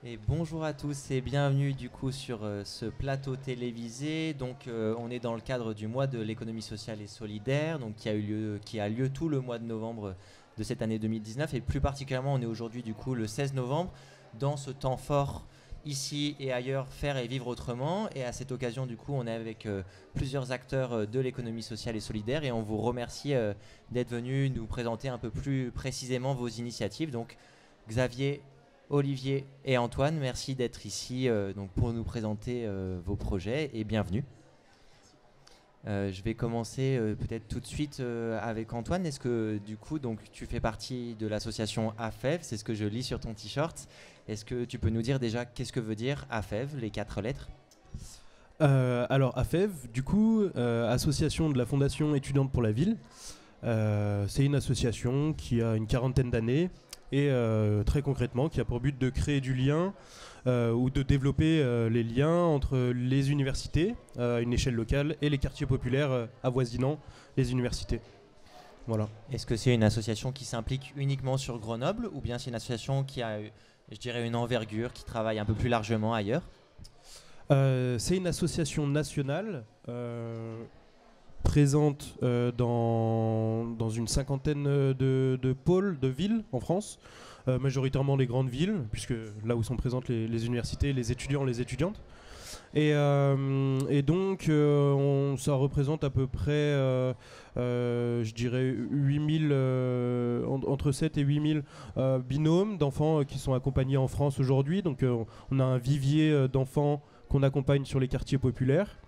Et bonjour à tous et bienvenue du coup sur ce plateau télévisé. Donc on est dans le cadre du mois de l'économie sociale et solidaire, donc qui a lieu tout le mois de novembre de cette année 2019 et plus particulièrement on est aujourd'hui du coup le 16 novembre dans ce temps fort ici et ailleurs faire et vivre autrement. Et à cette occasion du coup on est avec plusieurs acteurs de l'économie sociale et solidaire et on vous remercie d'être venus nous présenter un peu plus précisément vos initiatives. Donc Xavier, Olivier et Antoine, merci d'être ici donc pour nous présenter vos projets et bienvenue. Je vais commencer peut-être tout de suite avec Antoine. Est-ce que du coup donc, tu fais partie de l'association AFEV, c'est ce que je lis sur ton t-shirt. Est-ce que tu peux nous dire déjà qu'est-ce que veut dire AFEV, les 4 lettres? Alors AFEV, du coup, association de la Fondation étudiante pour la ville. C'est une association qui a une quarantaine d'années et très concrètement qui a pour but de créer du lien ou de développer les liens entre les universités à une échelle locale et les quartiers populaires avoisinant les universités. Voilà. Est-ce que c'est une association qui s'implique uniquement sur Grenoble ou bien c'est une association qui a, je dirais, une envergure, qui travaille un peu plus largement ailleurs? C'est une association nationale présente dans une cinquantaine de pôles de villes en France, majoritairement les grandes villes, puisque là où sont présentes les universités, les étudiants, les étudiantes. Et donc, ça représente à peu près, je dirais, 8000, entre 7 et 8000 binômes d'enfants qui sont accompagnés en France aujourd'hui. Donc, on a un vivier d'enfants qu'on accompagne sur les quartiers populaires.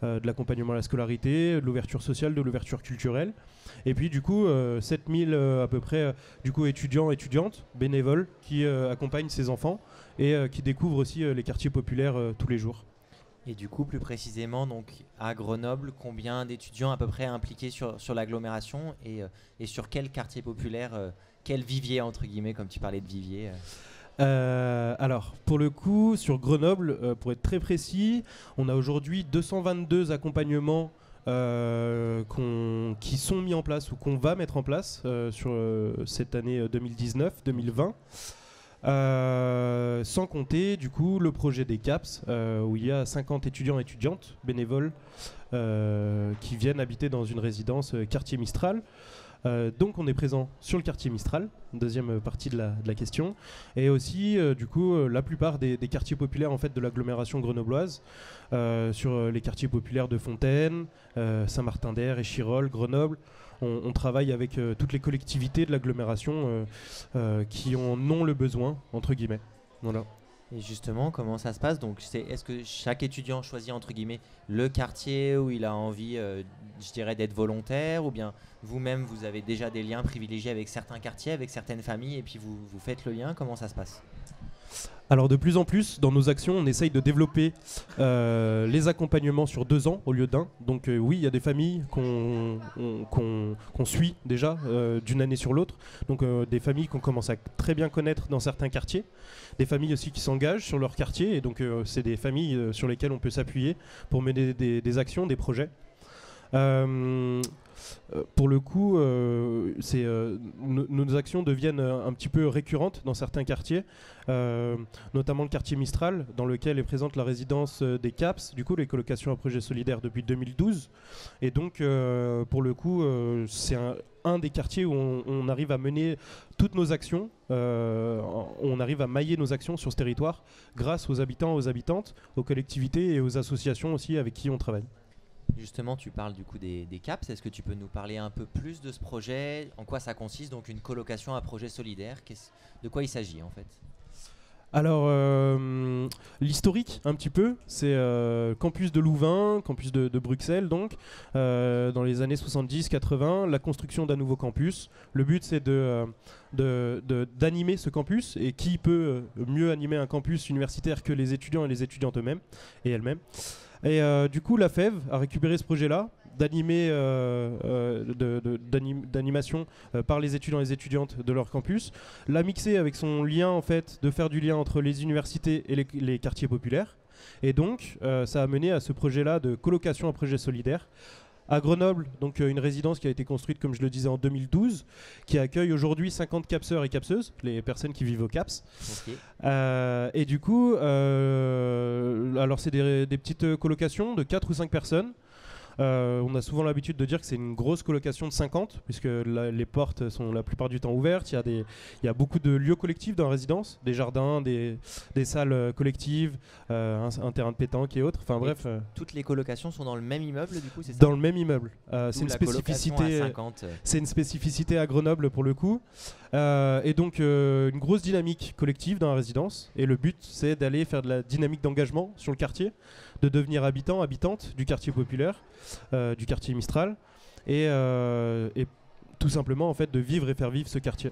De l'accompagnement à la scolarité, de l'ouverture sociale, de l'ouverture culturelle. Et puis du coup, 7000 à peu près du coup, étudiants, étudiantes, bénévoles qui accompagnent ces enfants et qui découvrent aussi les quartiers populaires tous les jours. Et du coup, plus précisément, donc à Grenoble, combien d'étudiants à peu près impliqués sur l'agglomération et sur quel quartier populaire, quel vivier entre guillemets, comme tu parlais de vivier Alors, pour le coup, sur Grenoble, pour être très précis, on a aujourd'hui 222 accompagnements qui sont mis en place ou qu'on va mettre en place sur cette année 2019-2020. Sans compter du coup le projet des CAPS où il y a 50 étudiants et étudiantes bénévoles qui viennent habiter dans une résidence quartier Mistral. Donc on est présent sur le quartier Mistral, deuxième partie de la question, et aussi du coup la plupart des quartiers populaires en fait de l'agglomération grenobloise, sur les quartiers populaires de Fontaine, Saint-Martin-d'Air, Échirolles, Grenoble. On travaille avec toutes les collectivités de l'agglomération qui en ont le besoin, entre guillemets. Voilà. Et justement, comment ça se passe? Donc, est-ce que chaque étudiant choisit entre guillemets le quartier où il a envie, je dirais, d'être volontaire, ou bien vous-même vous avez déjà des liens privilégiés avec certains quartiers, avec certaines familles, et puis vous faites le lien? Comment ça se passe? Alors de plus en plus, dans nos actions, on essaye de développer les accompagnements sur 2 ans au lieu d'un. Donc oui, il y a des familles qu'on suit déjà d'une année sur l'autre. Donc des familles qu'on commence à très bien connaître dans certains quartiers. Des familles aussi qui s'engagent sur leur quartier. Et donc c'est des familles sur lesquelles on peut s'appuyer pour mener des actions, des projets. Pour le coup, nos actions deviennent un petit peu récurrentes dans certains quartiers, notamment le quartier Mistral, dans lequel est présente la résidence des CAPS, du coup les colocations à projet solidaire depuis 2012. Et donc, pour le coup, c'est un des quartiers où on arrive à mener toutes nos actions, on arrive à mailler nos actions sur ce territoire grâce aux habitants, aux habitantes, aux collectivités et aux associations aussi avec qui on travaille. Justement, tu parles du coup des CAPS. Est-ce que tu peux nous parler un peu plus de ce projet? En quoi ça consiste? Donc une colocation à projet solidaire. De quoi il s'agit en fait? Alors, l'historique, un petit peu, c'est campus de Louvain, campus de Bruxelles, donc, dans les années 70-80, la construction d'un nouveau campus. Le but, c'est d'animer ce campus, et qui peut mieux animer un campus universitaire que les étudiants et les étudiantes eux-mêmes, et elles-mêmes. Et du coup, la FEV a récupéré ce projet-là d'animation par les étudiants et les étudiantes de leur campus, l'a mixé avec son lien en fait de faire du lien entre les universités et les quartiers populaires. Et donc, ça a mené à ce projet-là de colocation à projet solidaire à Grenoble, donc une résidence qui a été construite, comme je le disais, en 2012, qui accueille aujourd'hui 50 capseurs et capseuses, les personnes qui vivent au CAPS. Ok. Et du coup, alors c'est des petites colocations de 4 ou 5 personnes. On a souvent l'habitude de dire que c'est une grosse colocation de 50, puisque les portes sont la plupart du temps ouvertes. Il y a beaucoup de lieux collectifs dans la résidence, des jardins, des salles collectives, un terrain de pétanque et autres. Enfin bref. Toutes les colocations sont dans le même immeuble, du coup, c'est ça? Dans le même immeuble. C'est une spécificité. C'est une spécificité à Grenoble pour le coup. Et donc une grosse dynamique collective dans la résidence. Et le but, c'est d'aller faire de la dynamique d'engagement sur le quartier, de devenir habitant, habitante du quartier populaire, du quartier Mistral, et tout simplement en fait de vivre et faire vivre ce quartier.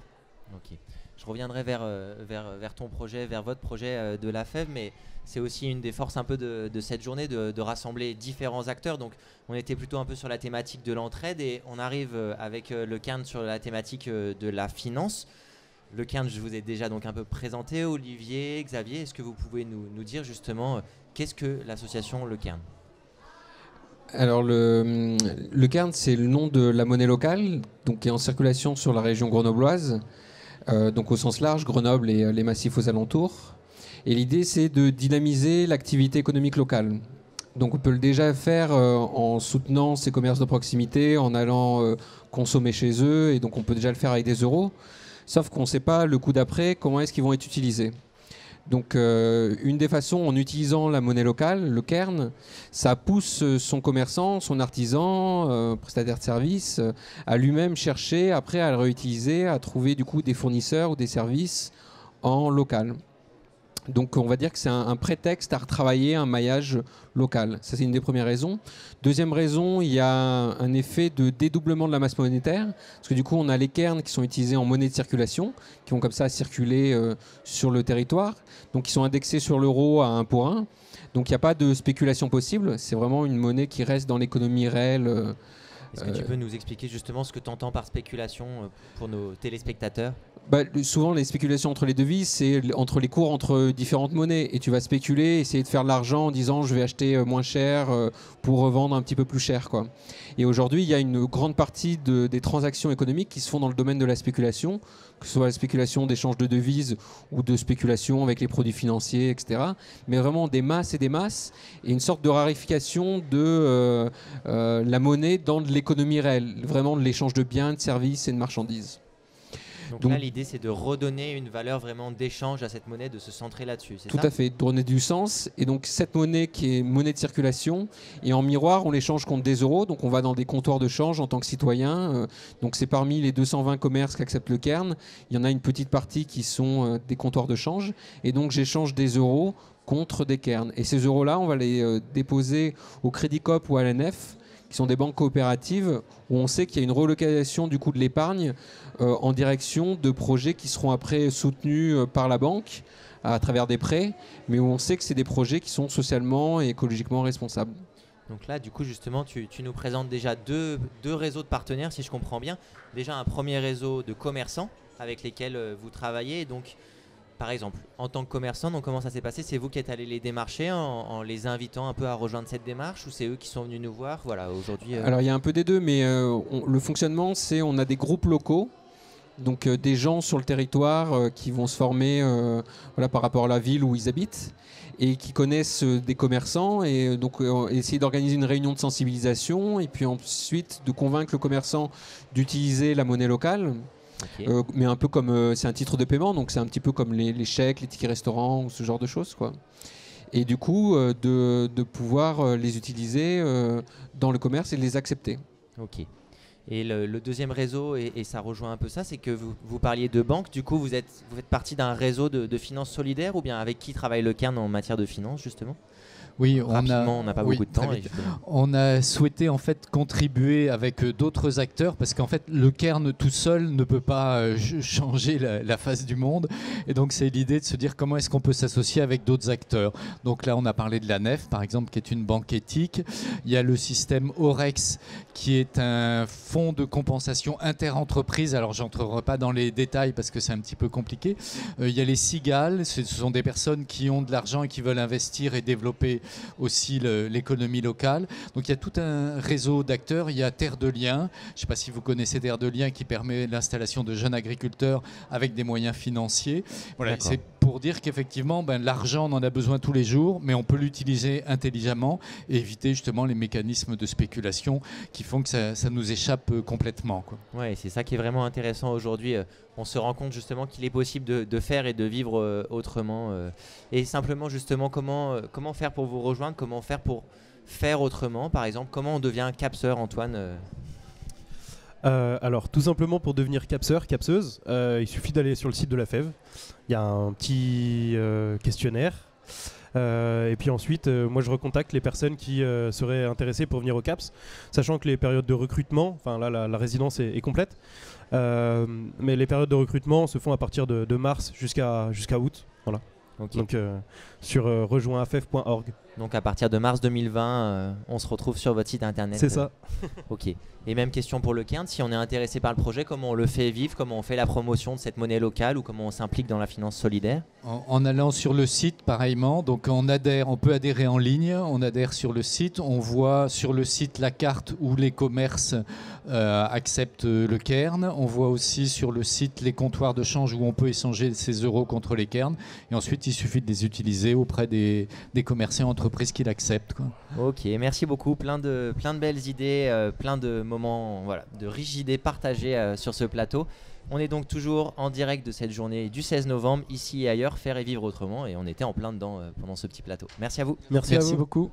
Ok. Je reviendrai vers ton projet, vers votre projet de la FEV, mais c'est aussi une des forces un peu de cette journée de rassembler différents acteurs. Donc on était plutôt un peu sur la thématique de l'entraide et on arrive avec le Cairn sur la thématique de la finance. Le Cairn, je vous ai déjà donc un peu présenté. Olivier, Xavier, est-ce que vous pouvez nous dire justement qu'est-ce que l'association Le Cairn? Alors le Cairn, c'est le nom de la monnaie locale, donc qui est en circulation sur la région grenobloise, donc au sens large, Grenoble et les massifs aux alentours. Et l'idée, c'est de dynamiser l'activité économique locale. Donc on peut le déjà faire en soutenant ces commerces de proximité, en allant consommer chez eux, et donc on peut déjà le faire avec des euros. Sauf qu'on ne sait pas le coup d'après, comment est-ce qu'ils vont être utilisés. Donc une des façons, en utilisant la monnaie locale, le Cairn, ça pousse son commerçant, son artisan, prestataire de service, à lui-même chercher après à le réutiliser, à trouver du coup des fournisseurs ou des services en local. Donc on va dire que c'est un prétexte à retravailler un maillage local. Ça, c'est une des premières raisons. Deuxième raison, il y a un effet de dédoublement de la masse monétaire, parce que du coup on a les cairns qui sont utilisés en monnaie de circulation, qui vont comme ça circuler sur le territoire, donc qui sont indexés sur l'euro à 1 pour 1. Donc il n'y a pas de spéculation possible, c'est vraiment une monnaie qui reste dans l'économie réelle. Est-ce que tu peux nous expliquer justement ce que tu entends par spéculation pour nos téléspectateurs? Souvent, les spéculations entre les devises, c'est entre les cours entre différentes monnaies. Et tu vas spéculer, essayer de faire de l'argent en disant je vais acheter moins cher pour revendre un petit peu plus cher, quoi. Et aujourd'hui, il y a une grande partie des transactions économiques qui se font dans le domaine de la spéculation, que ce soit la spéculation d'échange de devises ou de spéculation avec les produits financiers, etc. Mais vraiment des masses et des masses, et une sorte de rarification de la monnaie dans de l'économie réelle, vraiment de l'échange de biens, de services et de marchandises. Donc là, l'idée, c'est de redonner une valeur vraiment d'échange à cette monnaie, de se centrer là-dessus, c'est ça? Tout à fait, de donner du sens. Et donc cette monnaie qui est monnaie de circulation, et en miroir, on l'échange contre des euros. Donc on va dans des comptoirs de change en tant que citoyen. Donc c'est parmi les 220 commerces qu'accepte le Cairn. Il y en a une petite partie qui sont des comptoirs de change. Et donc j'échange des euros contre des cairns. Et ces euros-là, on va les déposer au Crédit Coop ou à l'ANF, qui sont des banques coopératives, où on sait qu'il y a une relocalisation du coût de l'épargne en direction de projets qui seront après soutenus par la banque à travers des prêts, mais où on sait que c'est des projets qui sont socialement et écologiquement responsables. Donc là, du coup, justement, tu nous présentes déjà deux réseaux de partenaires, si je comprends bien. Déjà, un premier réseau de commerçants avec lesquels vous travaillez. Donc, par exemple, en tant que commerçant, donc comment ça s'est passé? C'est vous qui êtes allé les démarcher en les invitant un peu à rejoindre cette démarche, ou c'est eux qui sont venus nous voir? Voilà, aujourd'hui. Alors, il y a un peu des deux, mais le fonctionnement, c'est on a des groupes locaux. Donc des gens sur le territoire qui vont se former par rapport à la ville où ils habitent et qui connaissent des commerçants, et donc essayer d'organiser une réunion de sensibilisation et puis ensuite de convaincre le commerçant d'utiliser la monnaie locale. Okay. Mais un peu comme c'est un titre de paiement, donc c'est un petit peu comme les chèques, les tickets restaurants ou ce genre de choses, quoi. Et du coup de pouvoir les utiliser dans le commerce et les accepter. Ok. Et le deuxième réseau, et ça rejoint un peu ça, c'est que vous parliez de banque. Du coup, vous faites partie d'un réseau de finances solidaires, ou bien avec qui travaille le Cairn en matière de finances, justement? Oui, rapidement, on n'a pas beaucoup de temps. On a souhaité en fait contribuer avec d'autres acteurs, parce qu'en fait le Cairn tout seul ne peut pas changer la face du monde, et donc c'est l'idée de se dire comment est-ce qu'on peut s'associer avec d'autres acteurs. Donc là on a parlé de la NEF par exemple, qui est une banque éthique. Il y a le système Orex qui est un fonds de compensation interentreprise. Alors j'entrerai pas dans les détails parce que c'est un petit peu compliqué. Il y a les Cigales, ce sont des personnes qui ont de l'argent et qui veulent investir et développer aussi l'économie locale. Donc il y a tout un réseau d'acteurs. Il y a Terre de Liens. Je ne sais pas si vous connaissez Terre de Liens qui permet l'installation de jeunes agriculteurs avec des moyens financiers. Voilà, c'est pour dire qu'effectivement, l'argent, on en a besoin tous les jours, mais on peut l'utiliser intelligemment et éviter justement les mécanismes de spéculation qui font que ça nous échappe complètement, quoi. Ouais, c'est ça qui est vraiment intéressant aujourd'hui. On se rend compte justement qu'il est possible de faire et de vivre autrement. Et simplement justement, comment faire pour vous rejoindre? Comment faire pour faire autrement? Par exemple, comment on devient capseur, Antoine? Alors, tout simplement pour devenir capseur, capseuse, il suffit d'aller sur le site de la FEV. Il y a un petit questionnaire. Et puis ensuite, moi je recontacte les personnes qui seraient intéressées pour venir au CAPS, sachant que les périodes de recrutement, enfin là la résidence est complète, mais les périodes de recrutement se font à partir de mars jusqu'à août. Voilà. Okay. Donc sur rejoinafef.org. Donc à partir de mars 2020, on se retrouve sur votre site internet. C'est ça. Ok. Et même question pour le Cairn, si on est intéressé par le projet, comment on le fait vivre, comment on fait la promotion de cette monnaie locale ou comment on s'implique dans la finance solidaire? En allant sur le site, pareillement. Donc on peut adhérer en ligne, on adhère sur le site, on voit sur le site la carte où les commerces acceptent le Cairn. On voit aussi sur le site les comptoirs de change où on peut échanger ses euros contre les Cairns. Et ensuite, il suffit de les utiliser auprès des commerçants et entreprises qui l'acceptent, quoi. Ok, merci beaucoup. Plein de belles idées, plein de moments, de riches idées partagées sur ce plateau. On est donc toujours en direct de cette journée du 16 novembre, ici et ailleurs, faire et vivre autrement. Et on était en plein dedans pendant ce petit plateau. Merci à vous. Merci à vous beaucoup.